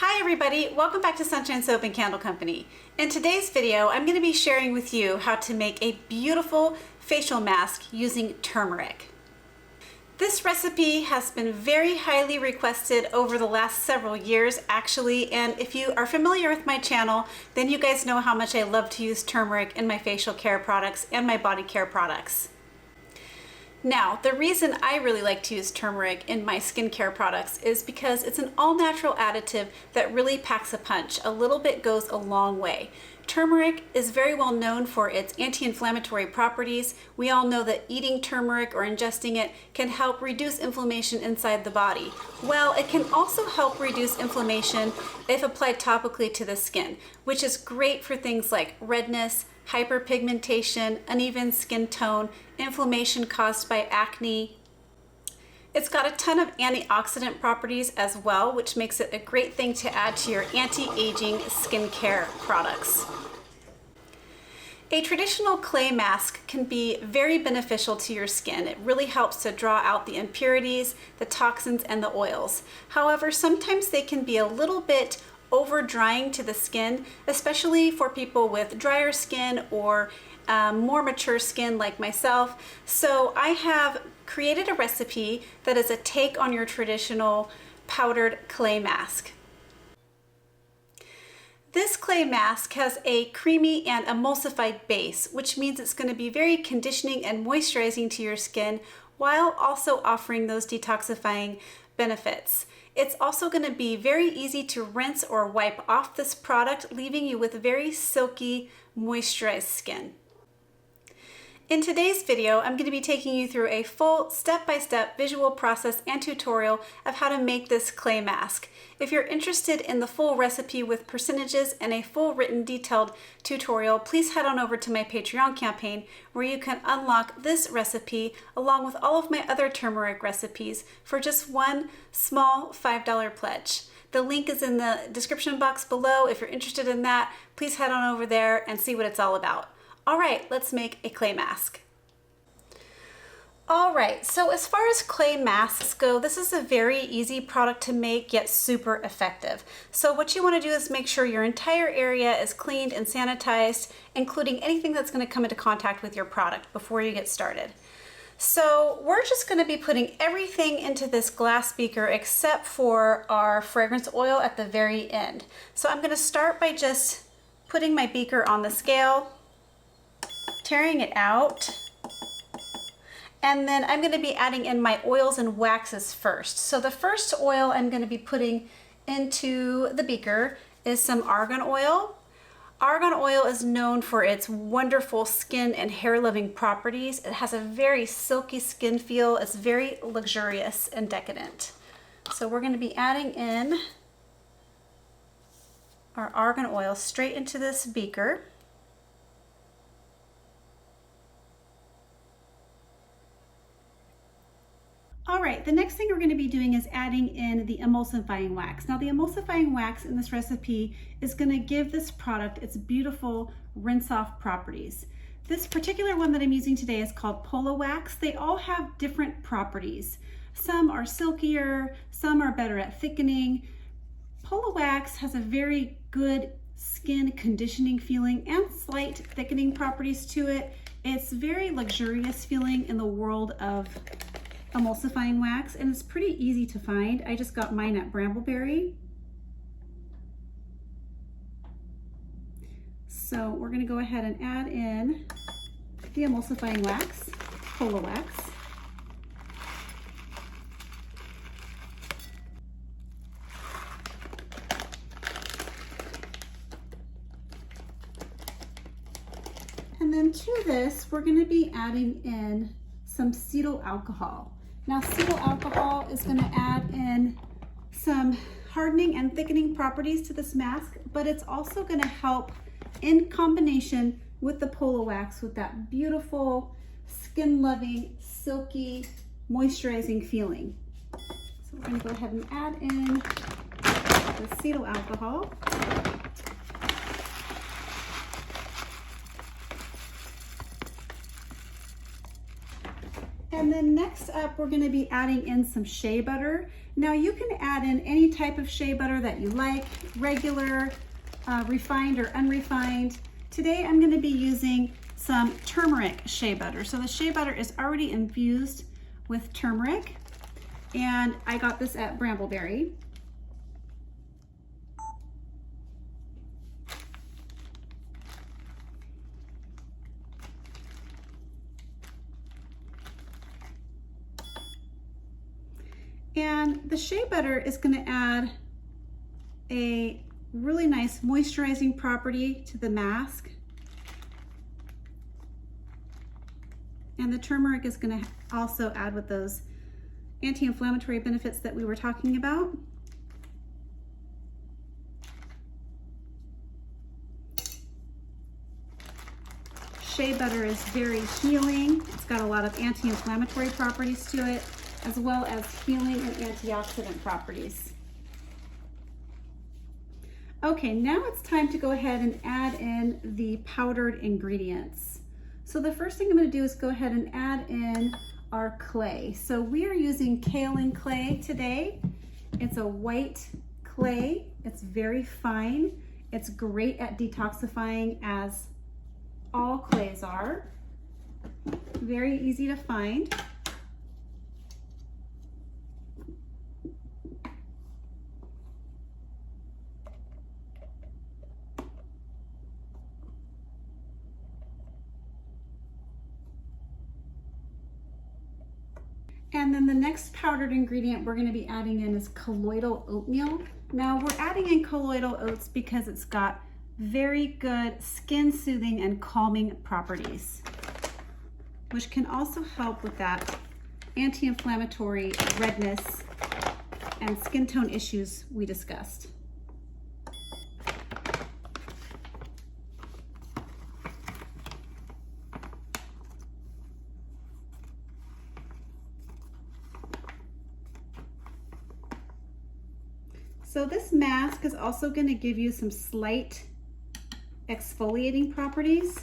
Hi everybody, welcome back to Sunshine Soap and Candle Company. In today's video, I'm going to be sharing with you how to make a beautiful facial mask using turmeric. This recipe has been very highly requested over the last several years actually, and if you are familiar with my channel, then you guys know how much I love to use turmeric in my facial care products and my body care products. Now, the reason I really like to use turmeric in my skincare products is because it's an all-natural additive that really packs a punch. A little bit goes a long way. Turmeric is very well known for its anti-inflammatory properties. We all know that eating turmeric or ingesting it can help reduce inflammation inside the body. Well, it can also help reduce inflammation if applied topically to the skin, which is great for things like redness, hyperpigmentation, uneven skin tone, inflammation caused by acne. It's got a ton of antioxidant properties as well, which makes it a great thing to add to your anti-aging skincare products. A traditional clay mask can be very beneficial to your skin. It really helps to draw out the impurities, the toxins, and the oils. However, sometimes they can be a little bit over drying to the skin, especially for people with drier skin or more mature skin like myself. So I have created a recipe that is a take on your traditional powdered clay mask. This clay mask has a creamy and emulsified base, which means it's going to be very conditioning and moisturizing to your skin while also offering those detoxifying benefits. It's also going to be very easy to rinse or wipe off this product, leaving you with very silky, moisturized skin. In today's video, I'm going to be taking you through a full step-by-step visual process and tutorial of how to make this clay mask. If you're interested in the full recipe with percentages and a full written detailed tutorial, please head on over to my Patreon campaign where you can unlock this recipe along with all of my other turmeric recipes for just one small $5 pledge. The link is in the description box below. If you're interested in that, please head on over there and see what it's all about. All right, let's make a clay mask. All right, so as far as clay masks go, this is a very easy product to make, yet super effective. So what you want to do is make sure your entire area is cleaned and sanitized, including anything that's going to come into contact with your product before you get started. So we're just going to be putting everything into this glass beaker except for our fragrance oil at the very end. So I'm going to start by just putting my beaker on the scale, tearing it out, and then I'm going to be adding in my oils and waxes first. So the first oil I'm going to be putting into the beaker is some argan oil. Argan oil is known for its wonderful skin and hair loving properties. It has a very silky skin feel. It's very luxurious and decadent. So we're going to be adding in our argan oil straight into this beaker. All right, the next thing we're going to be doing is adding in the emulsifying wax. Now the emulsifying wax in this recipe is going to give this product its beautiful rinse-off properties. This particular one that I'm using today is called Polawax. They all have different properties. Some are silkier, some are better at thickening. Polawax has a very good skin conditioning feeling and slight thickening properties to it. It's very luxurious feeling in the world of emulsifying wax, and it's pretty easy to find. I just got mine at Brambleberry. So we're going to go ahead and add in the emulsifying wax, Polawax. And then to this, we're going to be adding in some cetyl alcohol. Now, cetyl alcohol is going to add in some hardening and thickening properties to this mask, but it's also going to help in combination with the Polawax with that beautiful, skin-loving, silky, moisturizing feeling. So we're going to go ahead and add in the cetyl alcohol. And then next up, we're going to be adding in some shea butter. Now you can add in any type of shea butter that you like, regular, refined or unrefined. Today I'm going to be using some turmeric shea butter. So the shea butter is already infused with turmeric, and I got this at Brambleberry. And the shea butter is going to add a really nice moisturizing property to the mask. And the turmeric is going to also add with those anti-inflammatory benefits that we were talking about. Shea butter is very healing. It's got a lot of anti-inflammatory properties to it, as well as healing and antioxidant properties. Okay, now it's time to go ahead and add in the powdered ingredients. So the first thing I'm going to do is go ahead and add in our clay. So we are using Kaolin clay today. It's a white clay. It's very fine. It's great at detoxifying, as all clays are. Very easy to find. And then the next powdered ingredient we're going to be adding in is colloidal oatmeal. Now we're adding in colloidal oats because it's got very good skin soothing and calming properties, which can also help with that anti-inflammatory redness and skin tone issues we discussed. So this mask is also going to give you some slight exfoliating properties.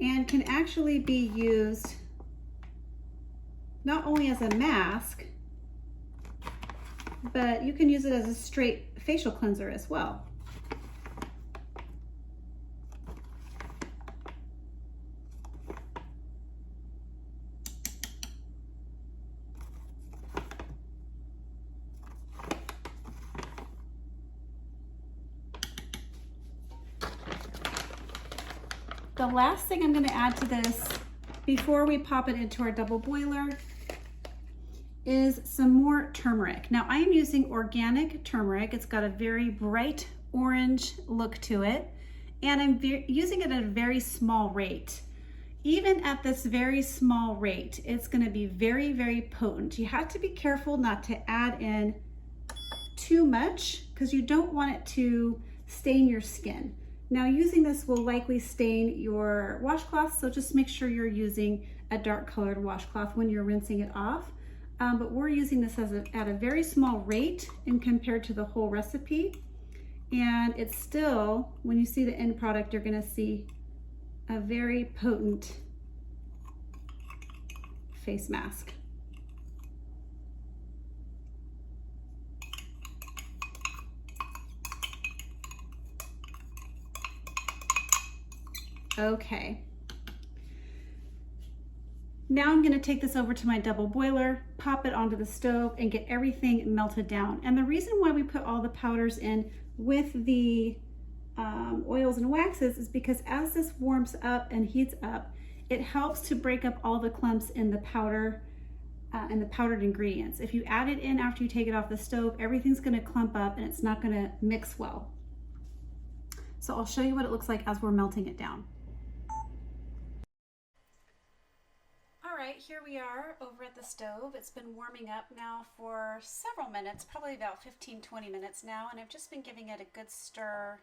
And can actually be used not only as a mask, but you can use it as a straight facial cleanser as well. The last thing I'm going to add to this before we pop it into our double boiler is some more turmeric. Now I am using organic turmeric. It's got a very bright orange look to it, and I'm using it at a very small rate. Even at this very small rate, it's going to be very, very potent. You have to be careful not to add in too much because you don't want it to stain your skin. Now using this will likely stain your washcloth, so just make sure you're using a dark colored washcloth when you're rinsing it off. But we're using this at a very small rate in compared to the whole recipe. And it's still, when you see the end product, you're gonna see a very potent face mask. Okay. Now I'm going to take this over to my double boiler, pop it onto the stove, and get everything melted down. And the reason why we put all the powders in with the oils and waxes is because as this warms up and heats up, it helps to break up all the clumps in the powder and the powdered ingredients. If you add it in after you take it off the stove, everything's going to clump up and it's not going to mix well. So I'll show you what it looks like as we're melting it down. Alright, here we are over at the stove. It's been warming up now for several minutes, probably about 15-20 minutes now, and I've just been giving it a good stir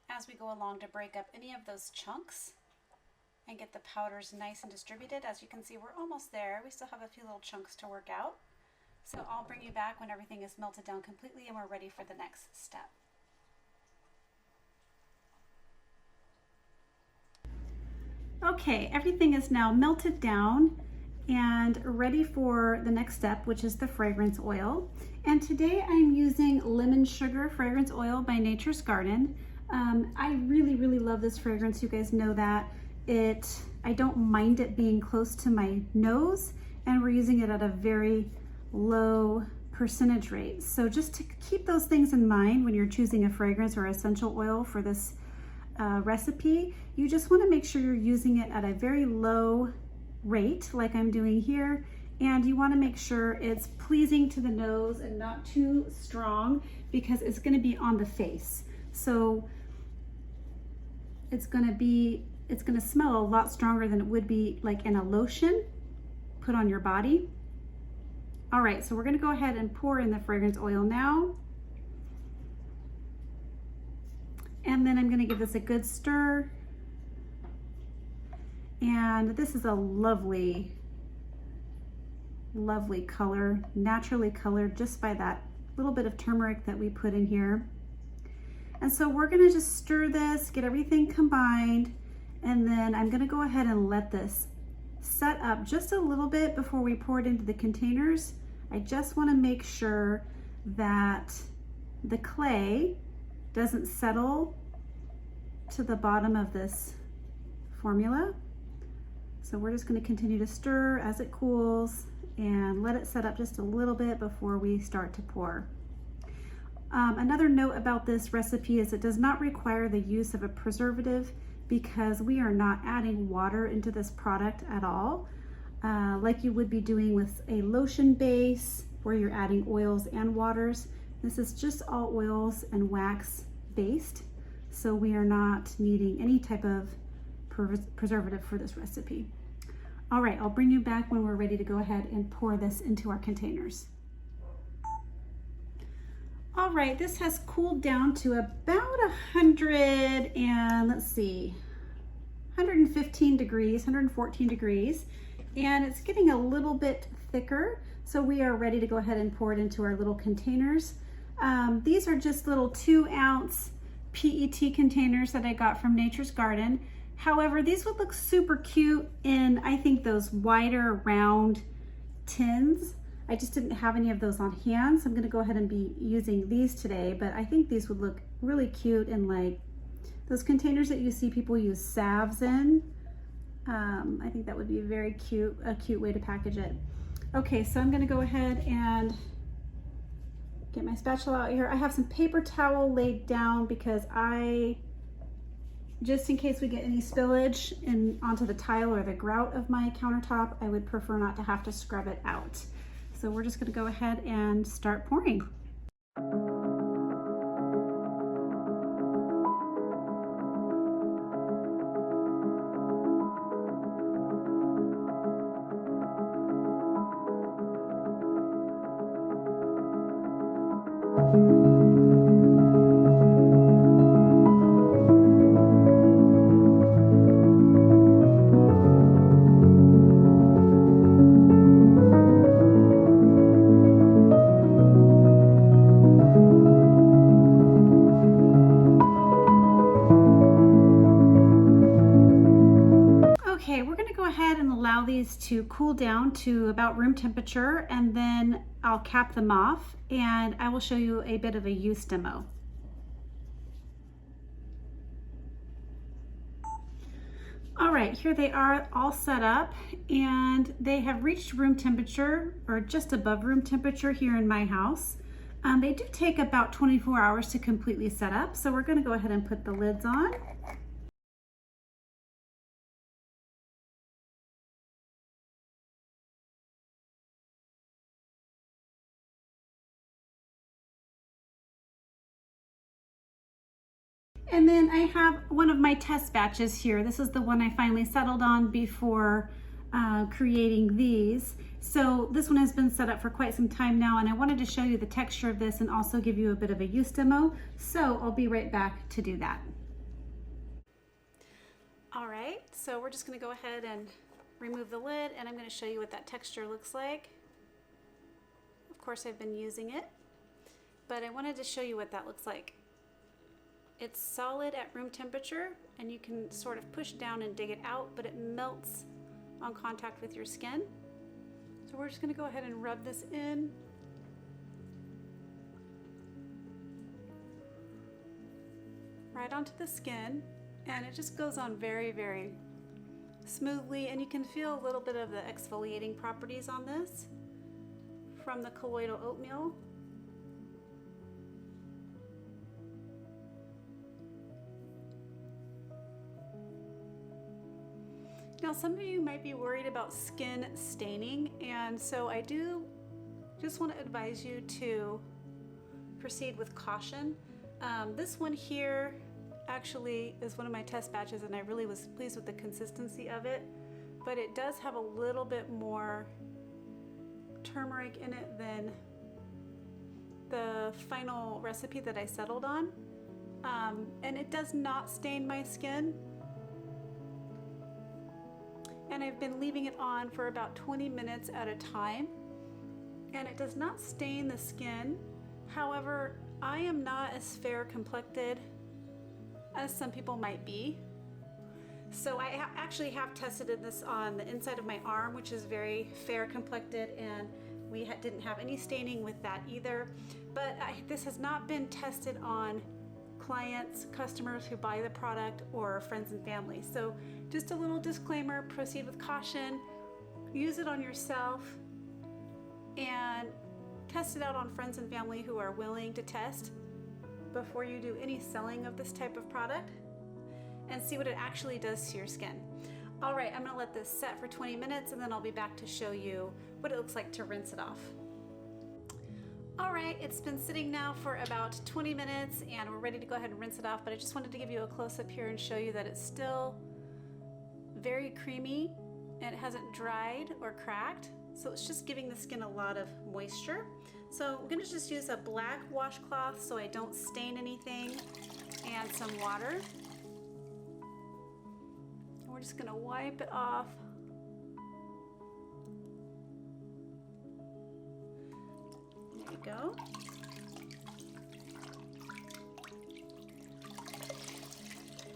as we go along to break up any of those chunks and get the powders nice and distributed. As you can see, we're almost there. We still have a few little chunks to work out. So I'll bring you back when everything is melted down completely and we're ready for the next step. Okay, everything is now melted down and ready for the next step, which is the fragrance oil. And today I'm using Lemon Sugar Fragrance Oil by Nature's Garden. I really love this fragrance. You guys know that. I don't mind it being close to my nose, and we're using it at a very low percentage rate. So just to keep those things in mind when you're choosing a fragrance or essential oil for this recipe, you just want to make sure you're using it at a very low rate like I'm doing here, and you want to make sure it's pleasing to the nose and not too strong because it's going to be on the face. So it's going to smell a lot stronger than it would be like in a lotion put on your body. All right, so we're going to go ahead and pour in the fragrance oil now. And then I'm going to give this a good stir. And this is a lovely color, naturally colored just by that little bit of turmeric that we put in here. And so we're going to just stir this, get everything combined, and then I'm going to go ahead and let this set up just a little bit before we pour it into the containers. I just want to make sure that the clay doesn't settle to the bottom of this formula. So we're just going to continue to stir as it cools and let it set up just a little bit before we start to pour. Another note about this recipe is it does not require the use of a preservative because we are not adding water into this product at all, like you would be doing with a lotion base where you're adding oils and waters. This is just all oils and wax based, so we are not needing any type of preservative for this recipe. All right, I'll bring you back when we're ready to go ahead and pour this into our containers. All right, this has cooled down to about 115 degrees, 114 degrees, and it's getting a little bit thicker, so we are ready to go ahead and pour it into our little containers. These are just little 2-ounce PET containers that I got from Nature's Garden. However, these would look super cute in, I think, those wider round tins. I just didn't have any of those on hand, so I'm gonna go ahead and be using these today, but I think these would look really cute in like those containers that you see people use salves in. I think that would be a cute way to package it. Okay, so I'm gonna go ahead and get my spatula out here. I have some paper towel laid down because just in case we get any spillage onto the tile or the grout of my countertop, I would prefer not to have to scrub it out. So we're just going to go ahead and start pouring. Okay, we're going to go ahead and allow these to cool down to about room temperature, and then I'll cap them off and I will show you a bit of a use demo. All right, here they are all set up, and they have reached room temperature or just above room temperature here in my house. They do take about 24 hours to completely set up, so we're going to go ahead and put the lids on. And then I have one of my test batches here. This is the one I finally settled on before creating these. So this one has been set up for quite some time now, and I wanted to show you the texture of this and also give you a bit of a use demo. So I'll be right back to do that. All right, so we're just gonna go ahead and remove the lid, and I'm gonna show you what that texture looks like. Of course, I've been using it, but I wanted to show you what that looks like. It's solid at room temperature, and you can sort of push down and dig it out, but it melts on contact with your skin. So we're just going to go ahead and rub this in. Right onto the skin, and it just goes on very, very smoothly, and you can feel a little bit of the exfoliating properties on this from the colloidal oatmeal. Now, some of you might be worried about skin staining, and so I do just want to advise you to proceed with caution. This one here actually is one of my test batches, and I really was pleased with the consistency of it, but it does have a little bit more turmeric in it than the final recipe that I settled on, and it does not stain my skin. And I've been leaving it on for about 20 minutes at a time, and it does not stain the skin. However, I am not as fair complected as some people might be. So I actually have tested this on the inside of my arm, which is very fair complected, and we didn't have any staining with that either. But this has not been tested on clients, customers who buy the product, or friends and family. So just a little disclaimer, proceed with caution, use it on yourself, and test it out on friends and family who are willing to test before you do any selling of this type of product, and see what it actually does to your skin. All right, I'm gonna let this set for 20 minutes, and then I'll be back to show you what it looks like to rinse it off. All right, it's been sitting now for about 20 minutes, and we're ready to go ahead and rinse it off, but I just wanted to give you a close-up here and show you that it's still very creamy, and it hasn't dried or cracked. So it's just giving the skin a lot of moisture. So I'm gonna just use a black washcloth so I don't stain anything, and some water. And we're just gonna wipe it off. There you go.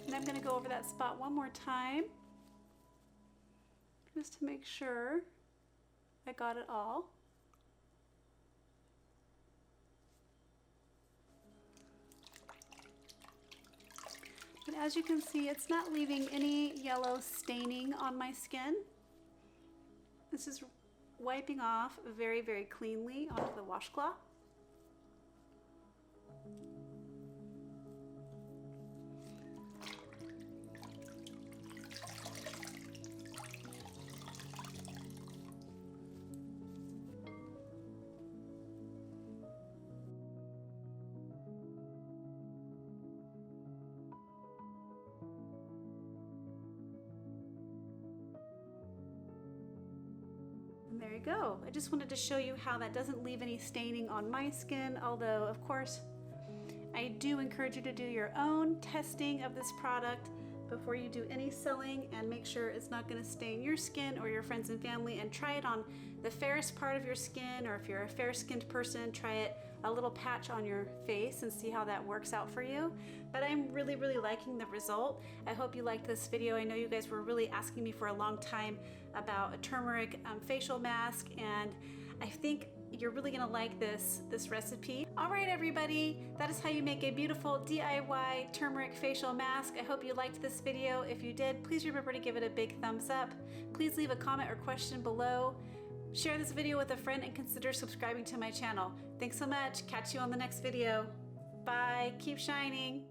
And I'm gonna go over that spot one more time, just to make sure I got it all. And as you can see, it's not leaving any yellow staining on my skin. This is wiping off very, very cleanly onto the washcloth. And there you go. I just wanted to show you how that doesn't leave any staining on my skin, although of course I do encourage you to do your own testing of this product before you do any selling, and make sure it's not going to stain your skin or your friends and family, and try it on the fairest part of your skin, or if you're a fair-skinned person, try it a little patch on your face and see how that works out for you. But I'm really, really liking the result. I hope you liked this video. I know you guys were really asking me for a long time about a turmeric facial mask, and I think you're really gonna like this recipe. All right, everybody, that is how you make a beautiful DIY turmeric facial mask. I hope you liked this video. If you did, please remember to give it a big thumbs up. Please leave a comment or question below. Share this video with a friend, and consider subscribing to my channel. Thanks so much. Catch you on the next video. Bye. Keep shining.